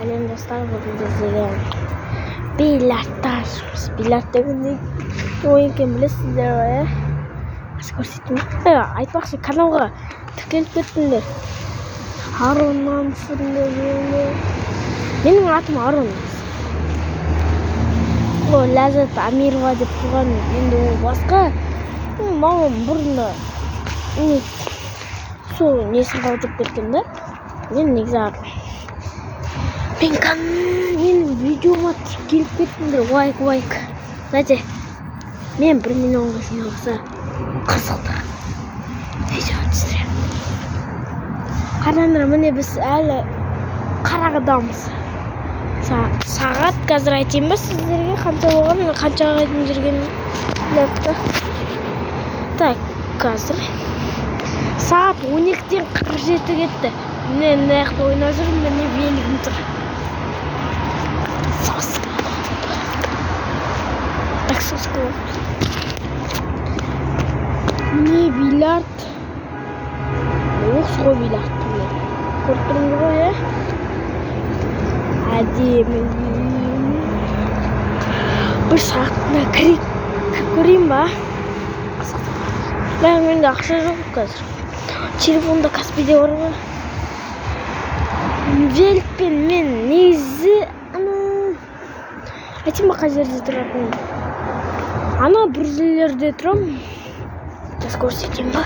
сәлем достар, бүгін біздегі бильярдташымыз. Бильярд деген не ойын екенін білесіздер ғой, Аз көрсетейін. Айтпақшы, каналға тіркеліп кеттіңдер. Ароннансыңдар. Менің атым Арон. Ол Ләззат Амирова деп туған, енді ол басқа. Мамам бұрында сол несін қалдырып кеткен да. Мен негізі Арон. Менің видеома келіп кеттіңдер, лайк. Знаете, мен 1 миллионға жиналса қызықты видео түсіремін. Қараңдар, міне біз әлі Қарағандамыз. Сағат қазір айтайын ба сіздерге қанша болғанын, қаншаға дейін жүргенін біледі. Так, қазір сағат 12-ден 47 кетті. Міне мына жақта ойнап жүрмін, міне велигім тұр. Міне бильярд. Осы ғой бильярд. Көріп тұрмыз ғой, әдемі. Бір сағатына көрейін ба? Менде ақша жоқ қазір. Телефонда Каспиде бар ғой. Великпен мен негізі айтайын ба қай жерде тұратынын? Ана бір жерлерде тұрам. Сейчас көрсетейін ба?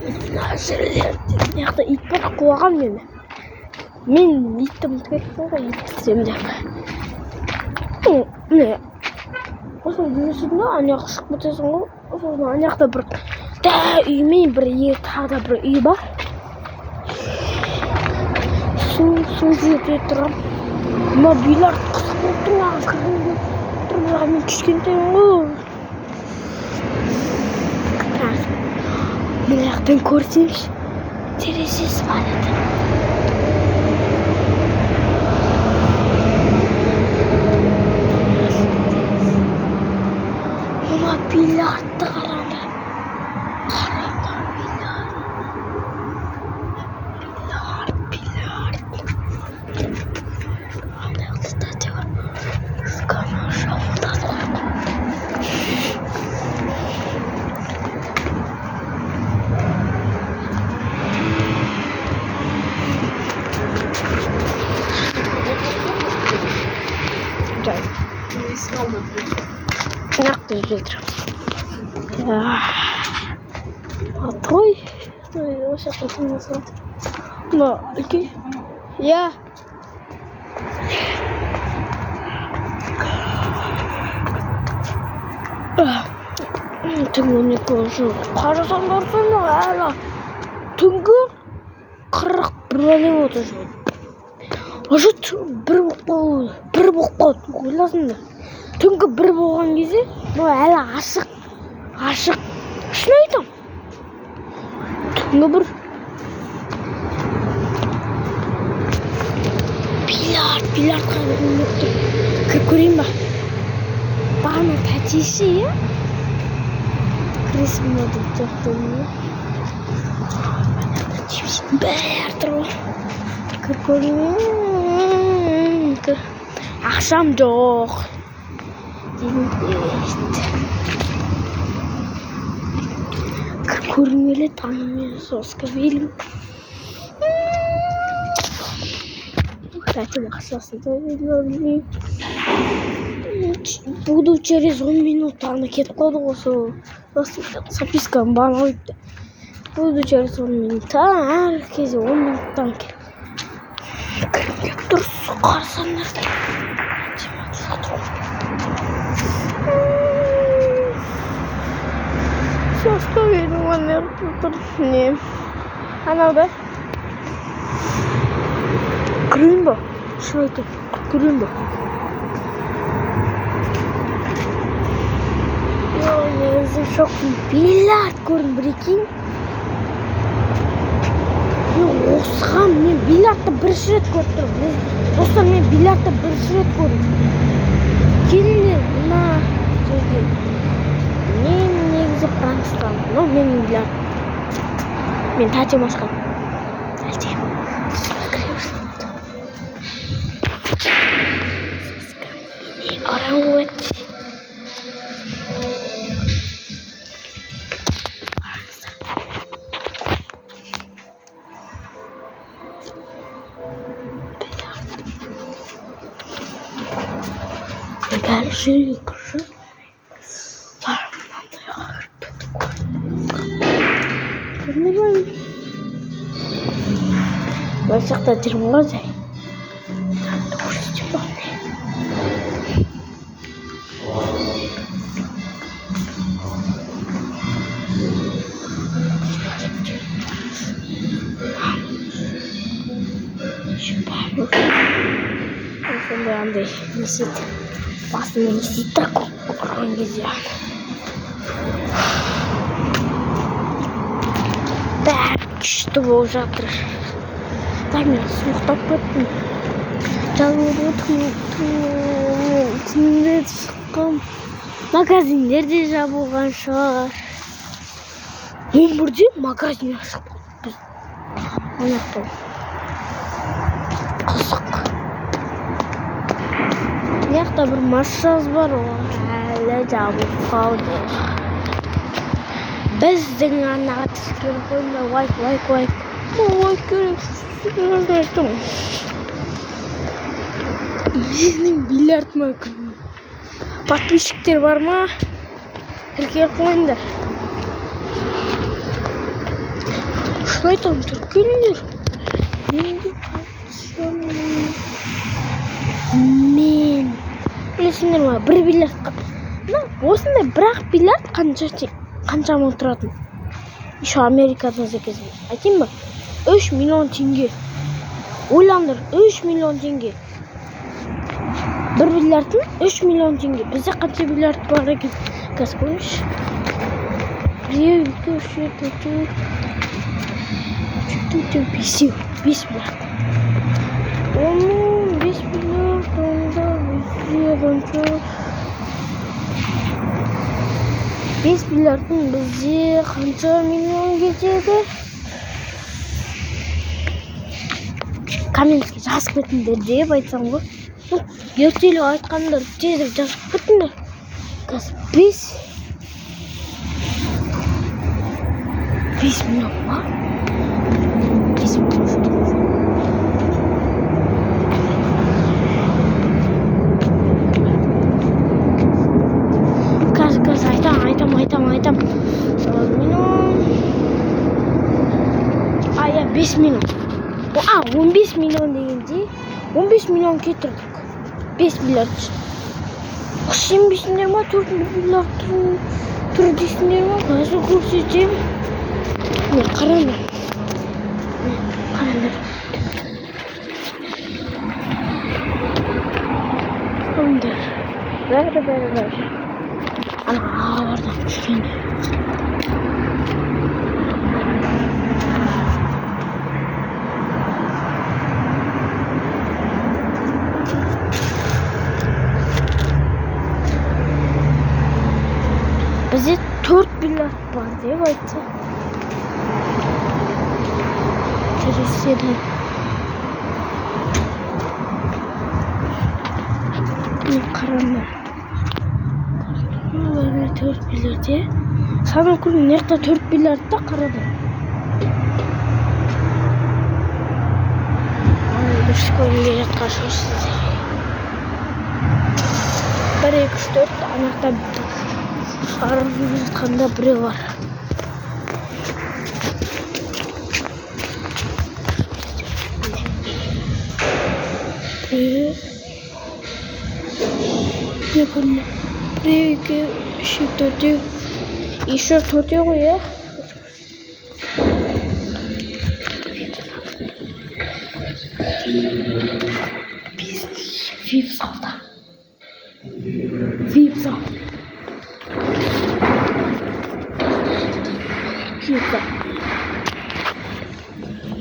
Мына жерлерде. Мына жақта ит бар, қуаған мені. Мен итті ұмытып кеттім ғой, ит тізем деп. Міне. Осыны жүресің ба, ана жаққа шығып кетесің ғой. Сосын ана жақта бір үймен бір тағы да бір үй бар. Сол жерде тұрам. Мына бильярд қызық болып тұр маған кіргенде. Тұрмыға мен кішкентайым ғой. Бильярдпен көрсемші. Терезесі бар еді. Мына бильярдты қараңдар. Нақты жүрдірім. Атой. Осы жақта тұрмаса. Мына үлкен. Түнгі 12 уже. Қарасаңдар соны әлі. Түнгі 41 әлі отыр. Уже 1 болып қалды. Ойласыңдар. Түнгі 1 болған кезде, бұл әлі ашық. Шын айтам. Түнгі 1. Бильярд қайдығын өтті. Кіріп көрейін ба? Бағана тәтесі, Кіресім өтіп жоқтың. Бәр тұр ғой. Кіріп көрейін. Ақшам жоқ. Көрмелі таңымен соска велім. Кстати, ақшасын төлейді. Буду через 10 минут ана кетіп қалды ғой сол. Записканы бана қойыпты. Буду через 10 минут. Әр кезде 10 минуттан кеп. Кіріп дұрыс қарасаңдар. Соска велім анер тұр. Не? Анау Көрейін ба? Шын айтам. Көрейін ба? Негізі шоқпын. Бильярд көрдім, бірекейін. Осыған мен бильярдты бірінші рет көріп тұрмын. Достар, мен бильярдты бірінші рет көрдім. Келіңдер, мына жерге. Мен негізі Франциядан. Мен бильярд. Мен тәтем ашқан. Әлде. Оранgut. Большие крыши. Başakta tırmaz ya. Şimdi nesit. Aslında nesit de kokuran geziyor. İşte bu uzaktır. Tamam, soğukta pıttım. Çalıyorum, tümünde sıkkım. Magazinlerde жабылған шығар. Мен бірде магазин ашып біз. Аяқтан. Қызық. Яқта бір массаж бар, әлі жабылып қалды. Біздің анаға түскер қойында лайк. Лайк керек. Менің бильярдыма күн. Подписчиктер бар ма? Тіркеліп қойыңдар. Шулай айтамын, тіркеліңдер. Мен білесіңдер ма? Бір бильярдқа. Осындай бірақ бильярд қанша мың тұратын? Еще Америкада заказым. Айтайын ба? 3 миллион теңге. Ойлаңдар, 3 миллион теңге. Bir bilyardın 3 milyon tenge. Bize kaç bilyard var ki? Kaç koymuş? 1, 2, 3, 4, 5 milyar. Onun 5 milyar onda bize 5 milyardın bize kaç milyon geçedi? Каменский жазып кетіңдер деп айтсам ғой. Ертелі айтқандар тезірек жазып кетіңдер. Қазір 5 миллион ба? 5 миллион. Қазір айтам. 5 миллион. 15 milyon deyince 15 milyon getirdik. 5 milyar. Şimdi düşünüyorum ama 4 milyar tur düşünüyorum ama nasıl kursulacağım? Ne karanlık. Ondur. Ver. Ana oradan düştüm. Bize 4 milyar var diye baktı. Türkiye'de. Karanlık. Böyle 4 milyar diye. Sana kulun nerede 4 milyar da karadı. Bir skoyunca karşı size. 1, 2, 3, 4 anahtar. Aramızda biri var. Yakın. 1, 2, 3, 4. Еще 4 ya. Biz VIP salda. Кита.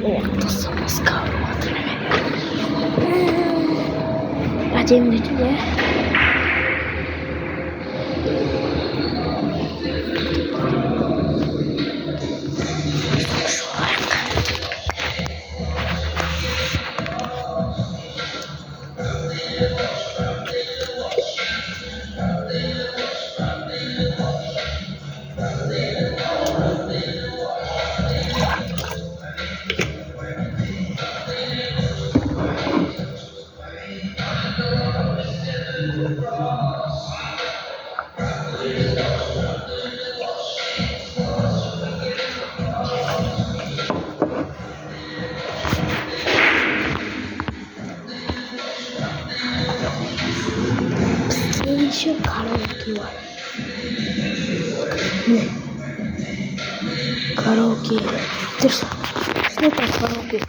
Это самоскал. Один видео. вообще караоке. Караоке. Что это караоке?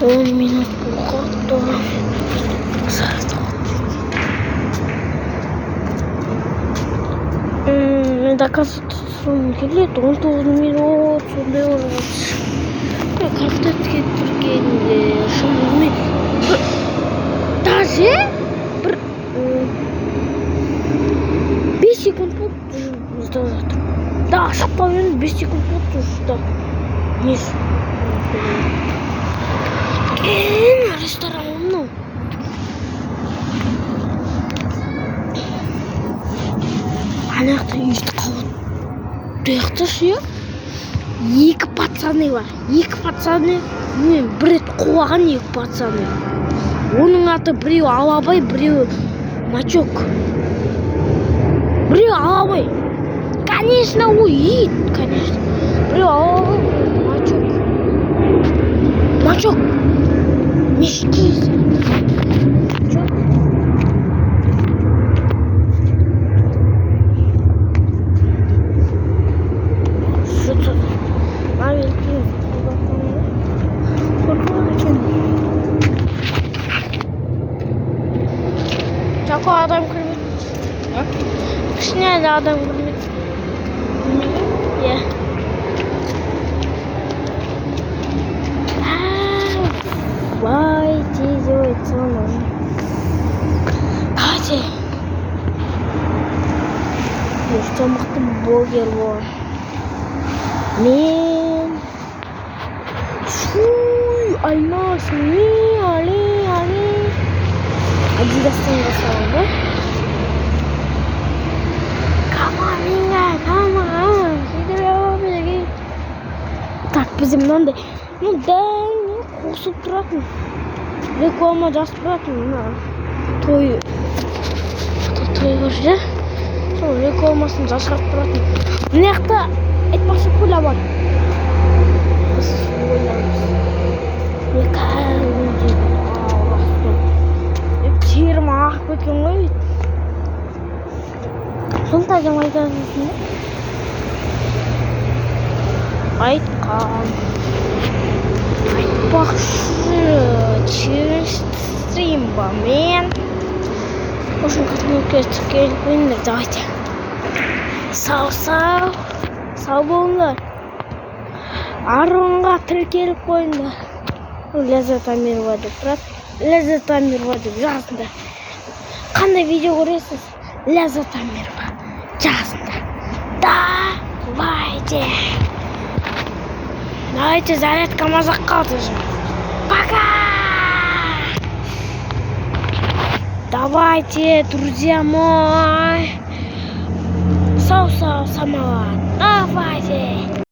Он минут полгода. Доказывается, келет 19 минут сондай болғанбыз. Картат кетіп тұргенде шамамен даже бір 5 секунд болды ұстап жатыр. Да, шықпаумен 5 секунд болды ұста. Несі? Ресторан мынау. Анақта үйді қауыт. Бұяқта ше, 2 пацаны бар. 2 пацаны, мен бір рет қуаған 2 пацаны. Оның аты біреу Алабай, біреу Мачок. Біреу Алабай. Конечно, ол ит, конечно. Біреу Алабай, біреу Мачок. Мачок. Мешки. Мачок. Какой адам кірмейді? Кішіне әлі адам кірмейді. Иә. Давайте делать самое. Давайте. Что мықты блогер бол. Мен. Шуй, айнасың, али. Адидастан жасалған ба? Камон. Так, бізде мынандай. Ну, дәл қосып тұратын. Реклама жазып тұратын. Той көрші. Сол рекламасын жасырып тұратын. Мына жақта айтпақшы пуля бар. Біз ойлаймыз. Терім ағып кеткен ғой. Сонда жам айтасың ба? Айтқан. Айтпақшы челлендж стрим ба мен. Ошын қатынып келіп қойыңдар, давайте. Сау болыңдар. Аронға тіркеліп қойыңдар. Ләззат Амирова деп тұрады. Ләззат Амирова деп жазыңдар. Қандай видео көресіз? Ләззат Амирова жазыңдар. Давайте зарядка мазаққа уже. Пока! Давайте, друзья мои. Самовар. Давайте.